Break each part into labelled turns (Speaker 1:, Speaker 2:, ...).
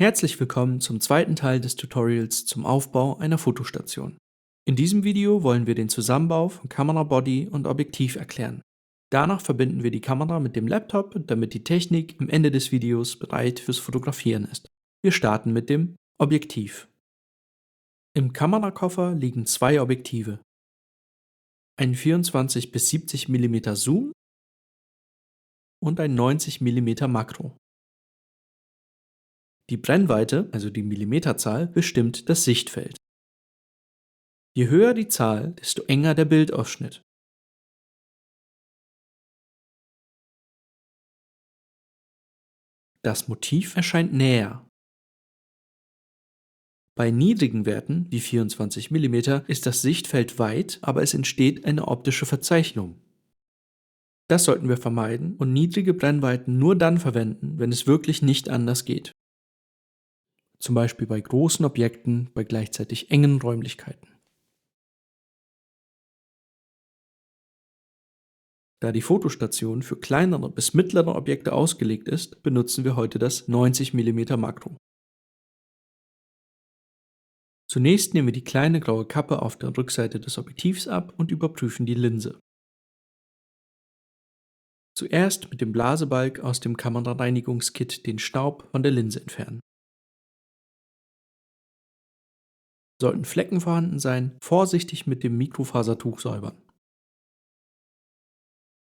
Speaker 1: Herzlich willkommen zum zweiten Teil des Tutorials zum Aufbau einer Fotostation. In diesem Video wollen wir den Zusammenbau von Kamerabody und Objektiv erklären. Danach verbinden wir die Kamera mit dem Laptop, damit die Technik am Ende des Videos bereit fürs Fotografieren ist. Wir starten mit dem Objektiv. Im Kamerakoffer liegen zwei Objektive. Ein 24 bis 70 mm Zoom und ein 90 mm Makro. Die Brennweite, also die Millimeterzahl, bestimmt das Sichtfeld. Je höher die Zahl, desto enger der Bildausschnitt. Das Motiv erscheint näher. Bei niedrigen Werten, wie 24 mm, ist das Sichtfeld weit, aber es entsteht eine optische Verzeichnung. Das sollten wir vermeiden und niedrige Brennweiten nur dann verwenden, wenn es wirklich nicht anders geht. Zum Beispiel bei großen Objekten bei gleichzeitig engen Räumlichkeiten. Da die Fotostation für kleinere bis mittlere Objekte ausgelegt ist, benutzen wir heute das 90 mm Makro. Zunächst nehmen wir die kleine graue Kappe auf der Rückseite des Objektivs ab und überprüfen die Linse. Zuerst mit dem Blasebalg aus dem Kamerareinigungskit den Staub von der Linse entfernen. Sollten Flecken vorhanden sein, vorsichtig mit dem Mikrofasertuch säubern.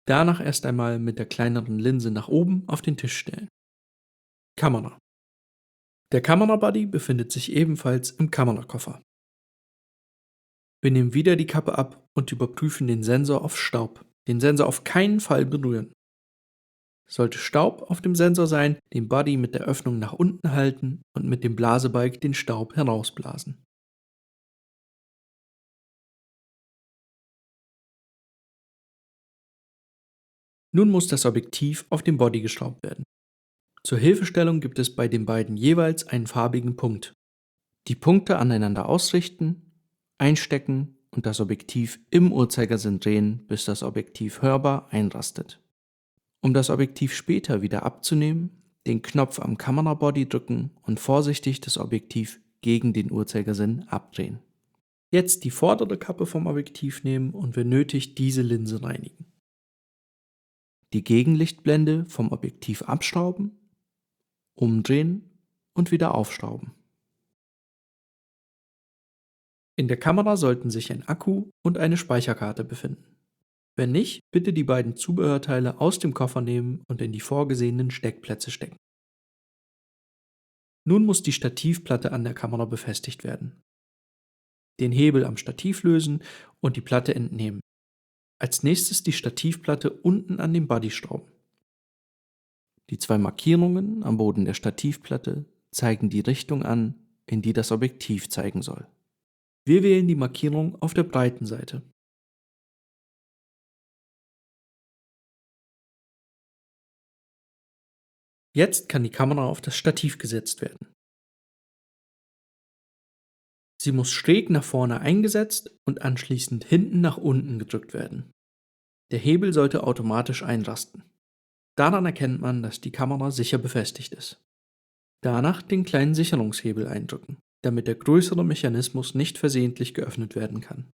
Speaker 1: Danach erst einmal mit der kleineren Linse nach oben auf den Tisch stellen. Kamera. Der Kamerabody befindet sich ebenfalls im Kamerakoffer. Wir nehmen wieder die Kappe ab und überprüfen den Sensor auf Staub. Den Sensor auf keinen Fall berühren. Sollte Staub auf dem Sensor sein, den Body mit der Öffnung nach unten halten und mit dem Blasebalg den Staub herausblasen. Nun muss das Objektiv auf den Body geschraubt werden. Zur Hilfestellung gibt es bei den beiden jeweils einen farbigen Punkt. Die Punkte aneinander ausrichten, einstecken und das Objektiv im Uhrzeigersinn drehen, bis das Objektiv hörbar einrastet. Um das Objektiv später wieder abzunehmen, den Knopf am Kamerabody drücken und vorsichtig das Objektiv gegen den Uhrzeigersinn abdrehen. Jetzt die vordere Kappe vom Objektiv nehmen und wenn nötig diese Linse reinigen. Die Gegenlichtblende vom Objektiv abschrauben, umdrehen und wieder aufschrauben. In der Kamera sollten sich ein Akku und eine Speicherkarte befinden. Wenn nicht, bitte die beiden Zubehörteile aus dem Koffer nehmen und in die vorgesehenen Steckplätze stecken. Nun muss die Stativplatte an der Kamera befestigt werden. Den Hebel am Stativ lösen und die Platte entnehmen. Als nächstes die Stativplatte unten an den Body schrauben. Die zwei Markierungen am Boden der Stativplatte zeigen die Richtung an, in die das Objektiv zeigen soll. Wir wählen die Markierung auf der breiten Seite. Jetzt kann die Kamera auf das Stativ gesetzt werden. Sie muss schräg nach vorne eingesetzt und anschließend hinten nach unten gedrückt werden. Der Hebel sollte automatisch einrasten. Daran erkennt man, dass die Kamera sicher befestigt ist. Danach den kleinen Sicherungshebel eindrücken, damit der größere Mechanismus nicht versehentlich geöffnet werden kann.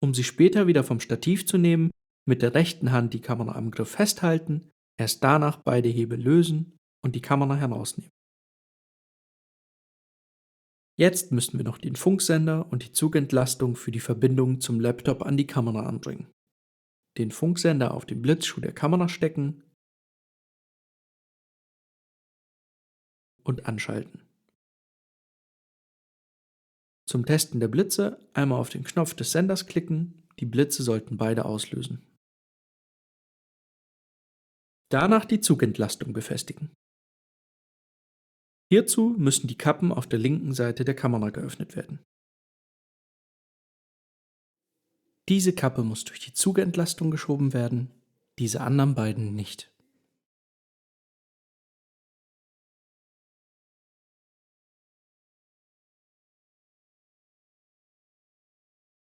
Speaker 1: Um sie später wieder vom Stativ zu nehmen, mit der rechten Hand die Kamera am Griff festhalten, erst danach beide Hebel lösen und die Kamera herausnehmen. Jetzt müssen wir noch den Funksender und die Zugentlastung für die Verbindung zum Laptop an die Kamera anbringen. Den Funksender auf den Blitzschuh der Kamera stecken und anschalten. Zum Testen der Blitze einmal auf den Knopf des Senders klicken, die Blitze sollten beide auslösen. Danach die Zugentlastung befestigen. Hierzu müssen die Kappen auf der linken Seite der Kamera geöffnet werden. Diese Kappe muss durch die Zugentlastung geschoben werden, diese anderen beiden nicht.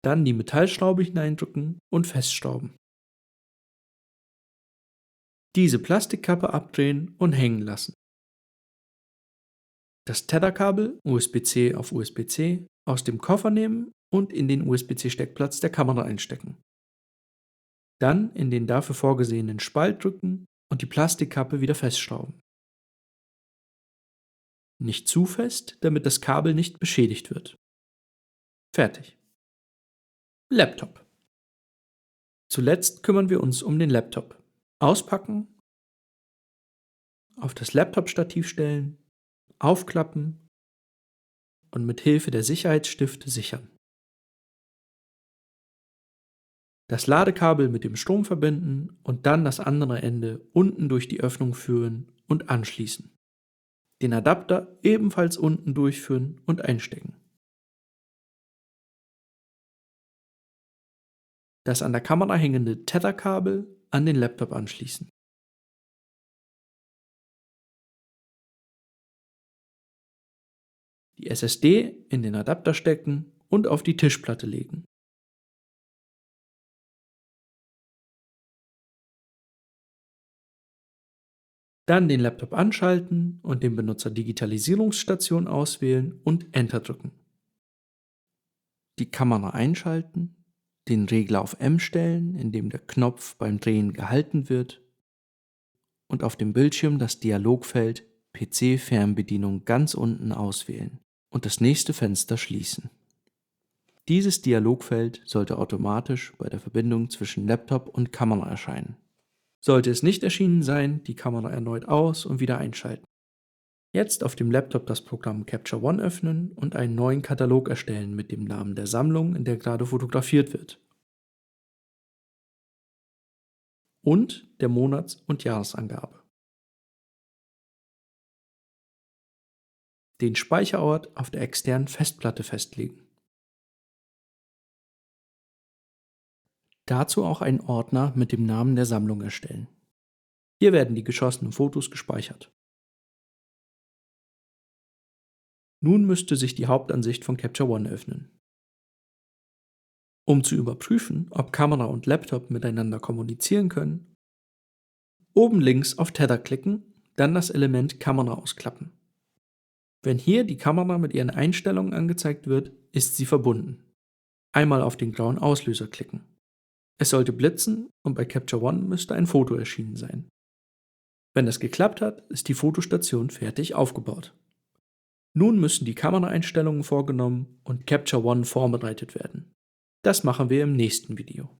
Speaker 1: Dann die Metallschraube hineindrücken und festschrauben. Diese Plastikkappe abdrehen und hängen lassen. Das Tetherkabel USB-C auf USB-C aus dem Koffer nehmen und in den USB-C-Steckplatz der Kamera einstecken. Dann in den dafür vorgesehenen Spalt drücken und die Plastikkappe wieder festschrauben. Nicht zu fest, damit das Kabel nicht beschädigt wird. Fertig. Laptop. Zuletzt kümmern wir uns um den Laptop. Auspacken, auf das Laptop-Stativ stellen, aufklappen und mit Hilfe der Sicherheitsstifte sichern. Das Ladekabel mit dem Strom verbinden und dann das andere Ende unten durch die Öffnung führen und anschließen. Den Adapter ebenfalls unten durchführen und einstecken. Das an der Kamera hängende Tetherkabel an den Laptop anschließen. Die SSD in den Adapter stecken und auf die Tischplatte legen. Dann den Laptop anschalten und den Benutzer Digitalisierungsstation auswählen und Enter drücken. Die Kamera einschalten, den Regler auf M stellen, indem der Knopf beim Drehen gehalten wird und auf dem Bildschirm das Dialogfeld PC-Fernbedienung ganz unten auswählen und das nächste Fenster schließen. Dieses Dialogfeld sollte automatisch bei der Verbindung zwischen Laptop und Kamera erscheinen. Sollte es nicht erschienen sein, die Kamera erneut aus und wieder einschalten. Jetzt auf dem Laptop das Programm Capture One öffnen und einen neuen Katalog erstellen mit dem Namen der Sammlung, in der gerade fotografiert wird. Und der Monats- und Jahresangabe. Den Speicherort auf der externen Festplatte festlegen. Dazu auch einen Ordner mit dem Namen der Sammlung erstellen. Hier werden die geschossenen Fotos gespeichert. Nun müsste sich die Hauptansicht von Capture One öffnen. Um zu überprüfen, ob Kamera und Laptop miteinander kommunizieren können, oben links auf Tether klicken, dann das Element Kamera ausklappen. Wenn hier die Kamera mit ihren Einstellungen angezeigt wird, ist sie verbunden. Einmal auf den grauen Auslöser klicken. Es sollte blitzen und bei Capture One müsste ein Foto erschienen sein. Wenn das geklappt hat, ist die Fotostation fertig aufgebaut. Nun müssen die Kameraeinstellungen vorgenommen und Capture One vorbereitet werden. Das machen wir im nächsten Video.